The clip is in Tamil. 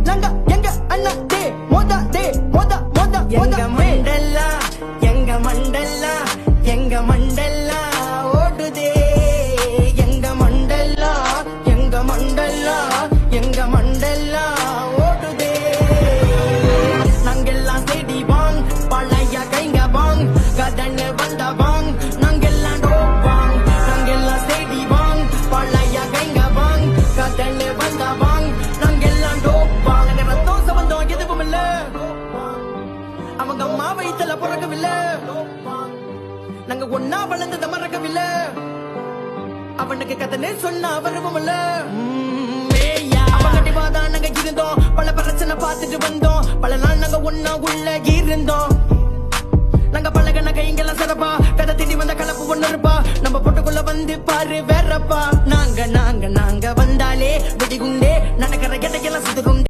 நாங்க எங்க அண்ணா டே மோதா டே மோதா மோதா எங்க மண்டல்லா எங்க மண்டல்லா எங்க மண்டல்லா ஓடுதே எங்க மண்டல்லா எங்க மண்டல்லா எங்க மண்டல்லா ஓடுதே நாங்கெல்லாம் செடி வாங் பழைய கைங்க வாங் கதன்னு வந்த வாங் நாங்கெல்லாம் டோப்பாங் நாங்கெல்லாம் செடி வாங் பழைய கைங்க வாங் கதன்னு வந்த வாங் நாங்கெல்லாம் டோப்பாங் நாங்க ரத்தம் சம்பந்தம் எதுவும் இல்ல அவங்க அம்மா வயிற்றுல பிறக்கவில்லை நாங்க ஒன்னா வளர்ந்தத மறக்கவில்லை அவனுக்கு கதனே சொன்னா வருவோம் இல்ல அவங்கட்டி வாதான் நாங்க இருந்தோம் பல பிரச்சனை பார்த்துட்டு வந்தோம் பல நாள் நாங்க ஒன்னா உள்ள இருந்தோம் நாங்க பழகன கைங்கெல்லாம் சிறப்பா கதை திண்டி வந்த கலப்பு ஒண்ணு இருப்பா நம்ம பொட்டுக்குள்ள வந்து பாரு வேறப்பா நாங்க நாங்க நாங்க வந்தாலே வெடிகுண்டே நடக்கிற எடையெல்லாம் சுதுகுண்டே